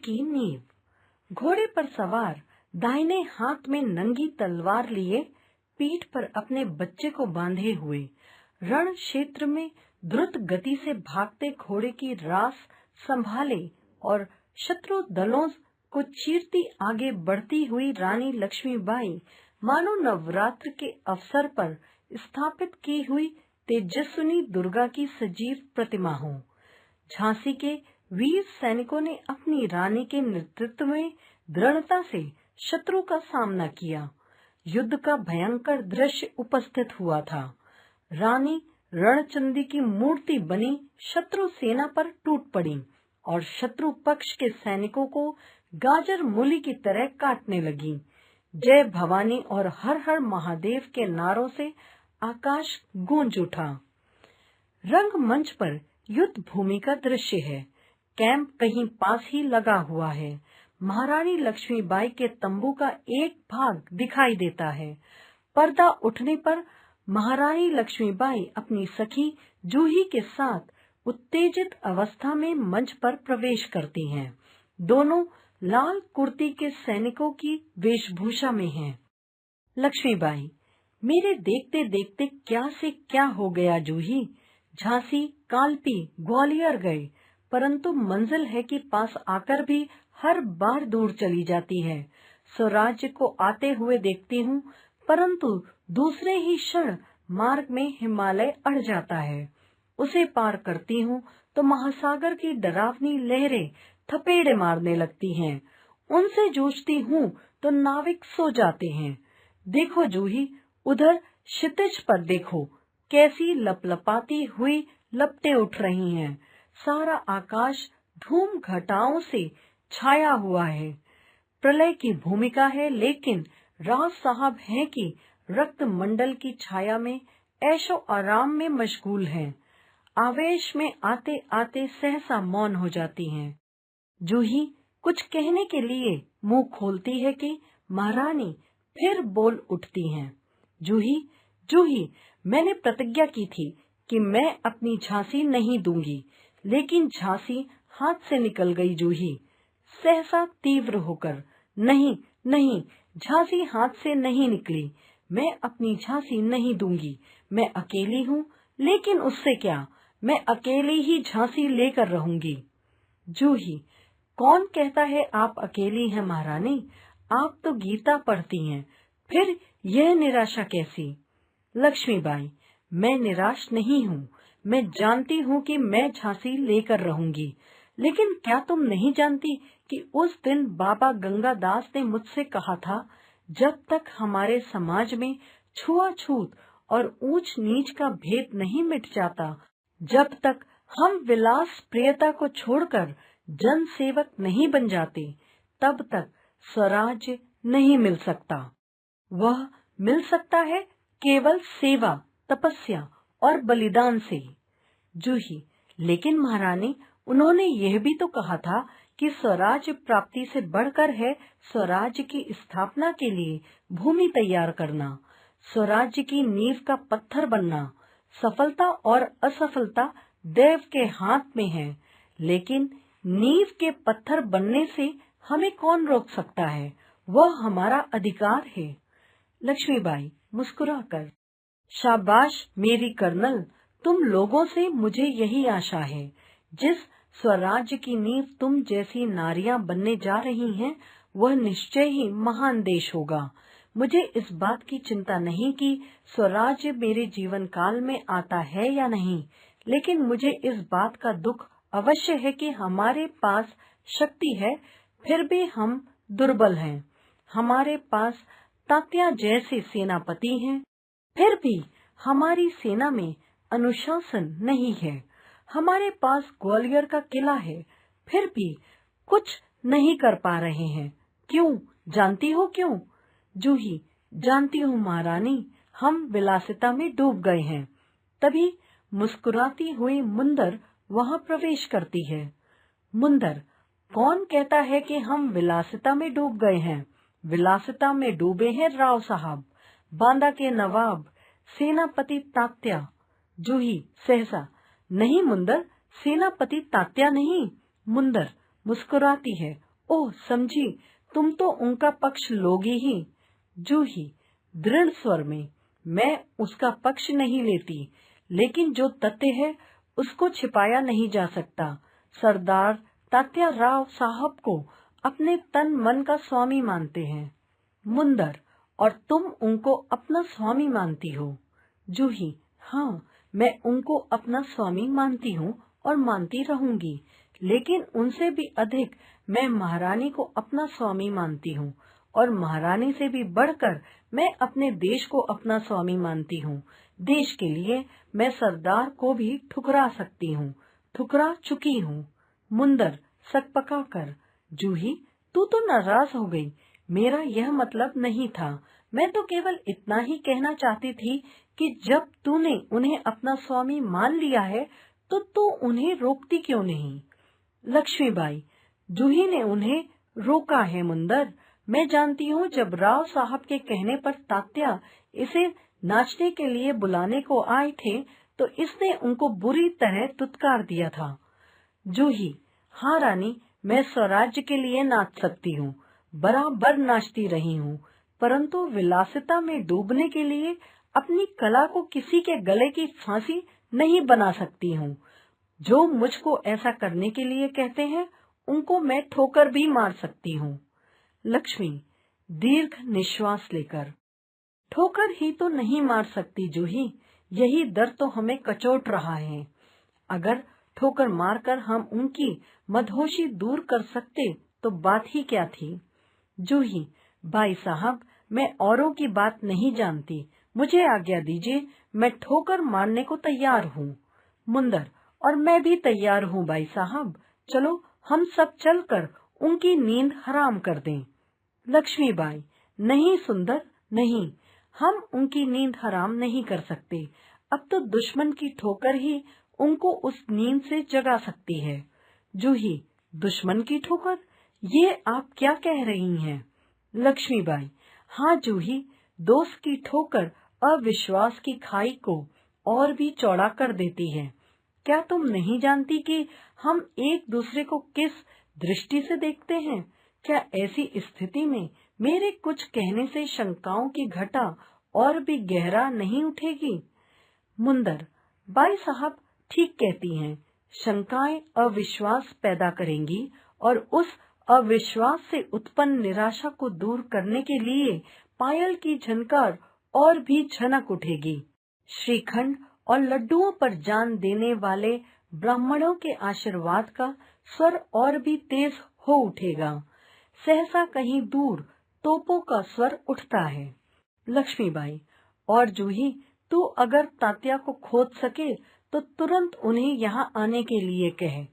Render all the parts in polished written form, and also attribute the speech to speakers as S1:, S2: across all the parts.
S1: की नींव। घोड़े पर सवार, दाहिने हाथ में नंगी तलवार लिए, पीठ पर अपने बच्चे को बांधे हुए, रण क्षेत्र में द्रुत गति से भागते घोड़े की रास संभाले और शत्रु दलों को चीरती आगे बढ़ती हुई रानी लक्ष्मीबाई मानो नवरात्र के अवसर पर स्थापित की हुई तेजस्विनी दुर्गा की सजीव प्रतिमा हो। झांसी के वीर सैनिकों ने अपनी रानी के नेतृत्व में दृढ़ता से शत्रु का सामना किया। युद्ध का भयंकर दृश्य उपस्थित हुआ था। रानी रणचंडी की मूर्ति बनी शत्रु सेना पर टूट पड़ी और शत्रु पक्ष के सैनिकों को गाजर मूली की तरह काटने लगी। जय भवानी और हर हर महादेव के नारों से आकाश गूंज उठा। रंगमंच पर युद्ध भूमि का दृश्य है। कैंप कहीं पास ही लगा हुआ है। महारानी लक्ष्मीबाई के तंबू का एक भाग दिखाई देता है। पर्दा उठने पर महारानी लक्ष्मीबाई अपनी सखी जूही के साथ उत्तेजित अवस्था में मंच पर प्रवेश करती हैं। दोनों लाल कुर्ती के सैनिकों की वेशभूषा में हैं। लक्ष्मीबाई: मेरे देखते देखते क्या से क्या हो गया जूही। झांसी, कालपी, ग्वालियर गए, परंतु मंजिल है कि पास आकर भी हर बार दूर चली जाती है। स्वराज्य को आते हुए देखती हूँ, परंतु दूसरे ही क्षण मार्ग में हिमालय अड़ जाता है। उसे पार करती हूँ तो महासागर की डरावनी लहरें थपेड़े मारने लगती हैं। उनसे जूझती हूँ तो नाविक सो जाते हैं। देखो जूही, उधर क्षितिज पर देखो, कैसी लपलपाती हुई लपटें उठ रही हैं। सारा आकाश धूम घटाओं से छाया हुआ है। प्रलय की भूमिका है, लेकिन राव साहब हैं कि रक्त मंडल की छाया में ऐशो आराम में मशगूल हैं। आवेश में आते आते सहसा मौन हो जाती हैं। जूही कुछ कहने के लिए मुंह खोलती है कि महारानी फिर बोल उठती हैं। जूही, जूही, मैंने प्रतिज्ञा की थी कि मैं अपनी झांसी नहीं दूंगी, लेकिन झांसी हाथ से निकल गई। जूही सहसा तीव्र होकर, नहीं नहीं, झांसी हाथ से नहीं निकली। मैं अपनी झांसी नहीं दूंगी। मैं अकेली हूँ, लेकिन उससे क्या, मैं अकेली ही झांसी लेकर रहूंगी। जूही: कौन कहता है आप अकेली हैं महारानी? आप तो गीता पढ़ती हैं, फिर यह निराशा कैसी? लक्ष्मीबाई: मैं निराश नहीं हूँ। मैं जानती हूँ कि मैं झांसी लेकर रहूंगी, लेकिन क्या तुम नहीं जानती कि उस दिन बाबा गंगादास ने मुझसे कहा था, जब तक हमारे समाज में छुआछूत और ऊंच नीच का भेद नहीं मिट जाता, जब तक हम विलास प्रियता को छोड़कर जन सेवक नहीं बन जाते, तब तक स्वराज्य नहीं मिल सकता। वह मिल सकता है केवल सेवा, तपस्या और बलिदान से। जूही: लेकिन महारानी, उन्होंने यह भी तो कहा था कि स्वराज्य प्राप्ति से बढ़कर है स्वराज्य की स्थापना के लिए भूमि तैयार करना, स्वराज्य की नींव का पत्थर बनना। सफलता और असफलता देव के हाथ में है, लेकिन नींव के पत्थर बनने से हमें कौन रोक सकता है? वह हमारा अधिकार है। लक्ष्मीबाई मुस्कुराकर: शाबाश मेरी कर्नल, तुम लोगों से मुझे यही आशा है। जिस स्वराज्य की नींव तुम जैसी नारियां बनने जा रही हैं, वह निश्चय ही महान देश होगा। मुझे इस बात की चिंता नहीं कि स्वराज्य मेरे जीवन काल में आता है या नहीं, लेकिन मुझे इस बात का दुख अवश्य है कि हमारे पास शक्ति है, फिर भी हम दुर्बल हैं। हमारे पास तात्या जैसे सेनापति हैं, फिर भी हमारी सेना में अनुशासन नहीं है। हमारे पास ग्वालियर का किला है, फिर भी कुछ नहीं कर पा रहे हैं। क्यों, जानती हो क्यों? जूही: जानती हूँ महारानी, हम विलासिता में डूब गए हैं। तभी मुस्कुराती हुई मुंदर वहाँ प्रवेश करती है। मुंदर: कौन कहता है कि हम विलासिता में डूब गए हैं? विलासिता में डूबे हैं राव साहब, बांदा के नवाब, सेनापति तात्या। जूही सहसा: नहीं मुंदर, सेनापति तात्या नहीं। मुंदर मुस्कुराती है ओह समझी, तुम तो उनका पक्ष लोगी ही। जूही दृढ़ स्वर में, मैं उसका पक्ष नहीं लेती, लेकिन जो तथ्य है उसको छिपाया नहीं जा सकता। सरदार तात्या राव साहब को अपने तन मन का स्वामी मानते हैं मुंदर, और तुम उनको अपना स्वामी मानती हो। जूही हाँ, मैं उनको अपना स्वामी मानती हूँ और मानती रहूंगी, लेकिन उनसे भी अधिक मैं महारानी को अपना स्वामी मानती हूँ, और महारानी से भी बढ़कर मैं अपने देश को अपना स्वामी मानती हूँ। देश के लिए मैं सरदार को भी ठुकरा सकती हूँ, ठुकरा चुकी हूँ। मुंदर सकपका कर, जूही तू तो नाराज हो गई, मेरा यह मतलब नहीं था। मैं तो केवल इतना ही कहना चाहती थी कि जब तूने उन्हें अपना स्वामी मान लिया है तो तू उन्हें रोकती क्यों नहीं। लक्ष्मीबाई, जूही ने उन्हें रोका है मुंदर। मैं जानती हूँ जब राव साहब के कहने पर तात्या इसे नाचने के लिए बुलाने को आए थे तो इसने उनको बुरी तरह तुत्कार दिया था। जूही हाँ रानी, मैं स्वराज्य के लिए नाच सकती हूँ, बराबर नाचती रही हूँ, परंतु विलासिता में डूबने के लिए अपनी कला को किसी के गले की फांसी नहीं बना सकती हूँ। जो मुझको ऐसा करने के लिए कहते हैं उनको मैं ठोकर भी मार सकती हूँ। लक्ष्मी दीर्घ निश्वास लेकर, ठोकर ही तो नहीं मार सकती जूही, यही दर्द तो हमें कचोट रहा है। अगर ठोकर मारकर हम उनकी मदहोशी दूर कर सकते तो बात ही क्या थी। जूही भाई साहब, मैं औरों की बात नहीं जानती, मुझे आज्ञा दीजिए, मैं ठोकर मारने को तैयार हूँ। मुंदर और मैं भी तैयार हूँ भाई साहब, चलो हम सब चलकर उनकी नींद हराम कर दें। लक्ष्मीबाई नहीं सुंदर नहीं, हम उनकी नींद हराम नहीं कर सकते, अब तो दुश्मन की ठोकर ही उनको उस नींद से जगा सकती है। जूही दुश्मन की ठोकर, ये आप क्या कह रही हैं। लक्ष्मीबाई हाँ जूही, दोस्त की ठोकर अविश्वास की खाई को और भी चौड़ा कर देती है। क्या तुम नहीं जानती कि हम एक दूसरे को किस दृष्टि से देखते हैं। क्या ऐसी स्थिति में मेरे कुछ कहने से शंकाओं की घटा और भी गहरा नहीं उठेगी। मुंदर बाई साहब ठीक कहती हैं, शंकाएं अविश्वास पैदा करेंगी और उस अविश्वास से उत्पन्न निराशा को दूर करने के लिए पायल की झनकार और भी झनक उठेगी। श्रीखंड और लड्डुओं पर जान देने वाले ब्राह्मणों के आशीर्वाद का स्वर और भी तेज हो उठेगा। सहसा कहीं दूर तोपों का स्वर उठता है। लक्ष्मीबाई और जूही, तू अगर तात्या को खोज सके तो तुरंत उन्हें यहाँ आने के लिए कहे।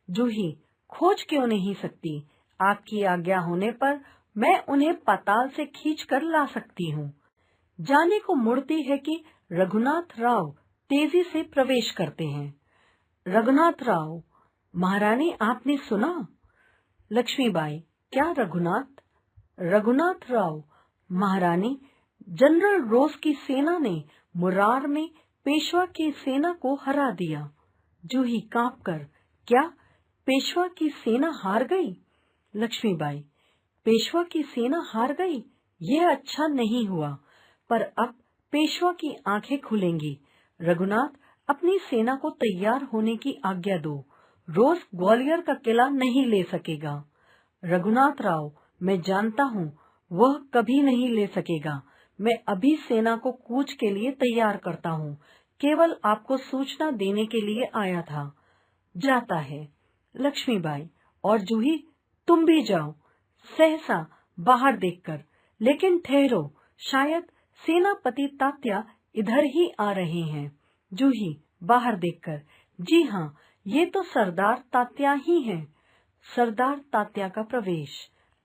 S1: जूही खोज क्यों नहीं सकती, आपकी आज्ञा होने पर मैं उन्हें पाताल से खींच कर ला सकती हूँ। जाने को मुड़ती है कि रघुनाथ राव तेजी से प्रवेश करते हैं। रघुनाथ राव, महारानी आपने सुना। लक्ष्मीबाई क्या रघुनाथ। रघुनाथ राव, महारानी जनरल रोज की सेना ने मुरार में पेशवा की सेना को हरा दिया। जूही कांपकर, क्या पेशवा की सेना हार गई। लक्ष्मीबाई पेशवा की सेना हार गई, यह अच्छा नहीं हुआ, पर अब पेशवा की आंखें खुलेंगी। रघुनाथ अपनी सेना को तैयार होने की आज्ञा दो, रोज ग्वालियर का किला नहीं ले सकेगा। रघुनाथ राव, मैं जानता हूँ वह कभी नहीं ले सकेगा। मैं अभी सेना को कूच के लिए तैयार करता हूँ, केवल आपको सूचना देने के लिए आया था। जाता है। लक्ष्मीबाई और जूही तुम भी जाओ। सहसा बाहर देखकर, लेकिन ठहरो, शायद सेनापति तात्या इधर ही आ रहे हैं। जूही बाहर देखकर, जी हाँ, ये तो सरदार तात्या ही हैं। सरदार तात्या का प्रवेश।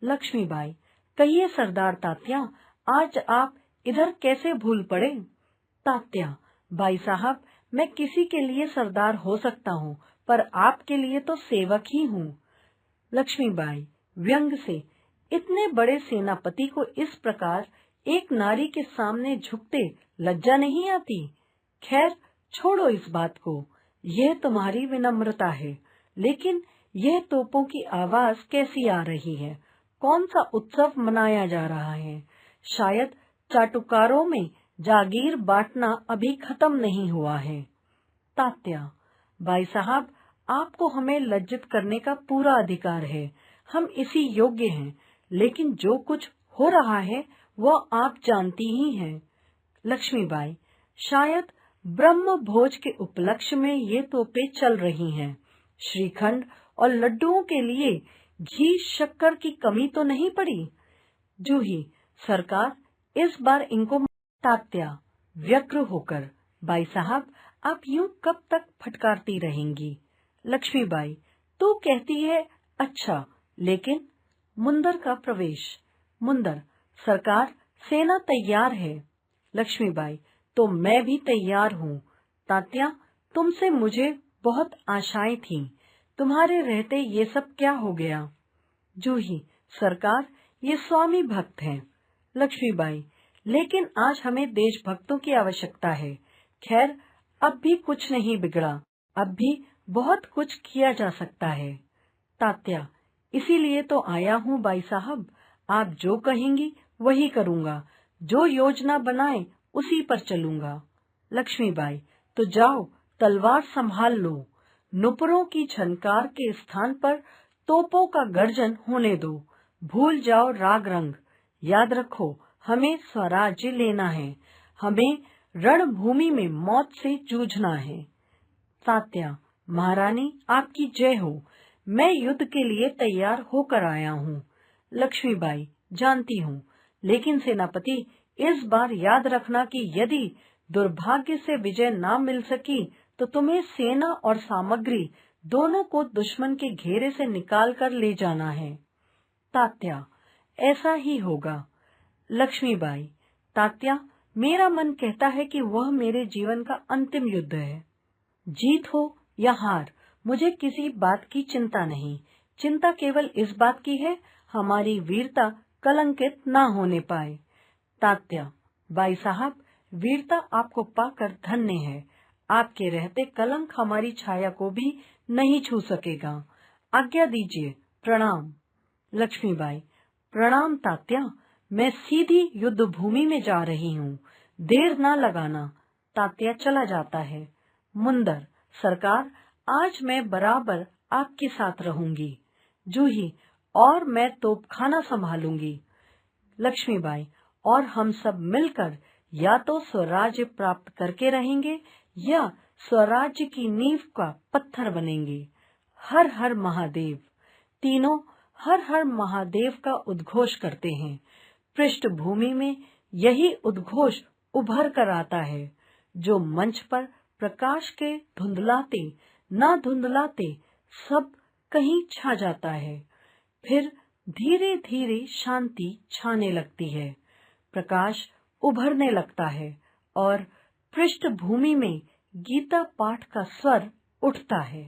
S1: लक्ष्मीबाई कहिए सरदार तात्या, आज आप इधर कैसे भूल पड़े। तात्या भाई साहब, मैं किसी के लिए सरदार हो सकता हूँ, पर आपके लिए तो सेवक ही हूँ। लक्ष्मीबाई व्यंग से, इतने बड़े सेनापति को इस प्रकार एक नारी के सामने झुकते लज्जा नहीं आती। खैर छोड़ो इस बात को, यह तुम्हारी विनम्रता है, लेकिन यह तोपों की आवाज कैसी आ रही है? कौन सा उत्सव मनाया जा रहा है? शायद चाटुकारों में जागीर बांटना अभी खत्म नहीं हुआ है। तात्या, भाई साहब, आपको हमें लज्जित करने का पूरा अधिकार है। हम इसी योग्य हैं, लेकिन जो कुछ हो रहा है वह आप जानती ही हैं। लक्ष्मीबाई, शायद ब्रह्म भोज के उपलक्ष्य में ये तोपें चल रही हैं। श्रीखंड और लड्डुओं के लिए घी शक्कर की कमी तो नहीं पड़ी? जूही, सरकार, इस बार इनको। तात्या, व्यग्र होकर, भाई साहब, आप यूं कब तक फटकारती रहेंगी? लक्ष्मीबाई, तू कहती है अच्छा, लेकिन। मुंदर का प्रवेश। मुंदर, सरकार, सेना तैयार है। लक्ष्मीबाई, तो मैं भी तैयार हूँ। तात्या, तुमसे मुझे बहुत आशाएं थीं। तुम्हारे रहते ये सब क्या हो गया? जूही, सरकार, ये स्वामी भक्त हैं। लक्ष्मीबाई, लेकिन आज हमें देशभक्तों की आवश्यकता है। खैर, अब भी कुछ नहीं बिगड़ा, अब भी बहुत कुछ किया जा सकता है। तात्या, इसीलिए तो आया हूँ भाई साहब, आप जो कहेंगी वही करूँगा, जो योजना बनाए उसी पर चलूँगा। लक्ष्मीबाई, तो जाओ, तलवार संभाल लो। नुपुरों की झनकार के स्थान पर तोपों का गर्जन होने दो। भूल जाओ राग रंग। याद रखो, हमें स्वराज्य लेना है, हमें रणभूमि में मौत से जूझना है। तात्या, महारानी, आपकी जय हो। मैं युद्ध के लिए तैयार होकर आया हूँ। लक्ष्मीबाई, जानती हूँ, लेकिन सेनापति, इस बार याद रखना कि यदि दुर्भाग्य से विजय ना मिल सकी तो तुम्हें सेना और सामग्री दोनों को दुश्मन के घेरे से निकाल कर ले जाना है। तात्या, ऐसा ही होगा। लक्ष्मीबाई, तात्या, मेरा मन कहता है कि वह मेरे जीवन का अंतिम युद्ध है। जीत हो या हार, मुझे किसी बात की चिंता नहीं। चिंता केवल इस बात की है, हमारी वीरता कलंकित ना होने पाए। तात्या, भाई साहब, वीरता आपको पाकर धन्य है। आपके रहते कलंक हमारी छाया को भी नहीं छू सकेगा। आज्ञा दीजिए, प्रणाम। लक्ष्मीबाई, प्रणाम तात्या, मैं सीधी युद्ध भूमि में जा रही हूँ, देर ना लगाना। तात्या चला जाता है। मुंदर, सरकार, आज मैं बराबर आपके साथ रहूंगी। जूही, और मैं तोपखाना संभालूंगी। लक्ष्मीबाई, और हम सब मिलकर या तो स्वराज्य प्राप्त करके रहेंगे या स्वराज्य की नींव का पत्थर बनेंगे। हर हर महादेव। तीनों हर हर महादेव का उद्घोष करते हैं। पृष्ठभूमि में यही उद्घोष उभर कर आता है, जो मंच पर प्रकाश के धुंधलाते ना धुंधलाते सब कहीं छा जाता है। फिर धीरे धीरे शांति छाने लगती है, प्रकाश उभरने लगता है और पृष्ठभूमि में गीता पाठ का स्वर उठता है।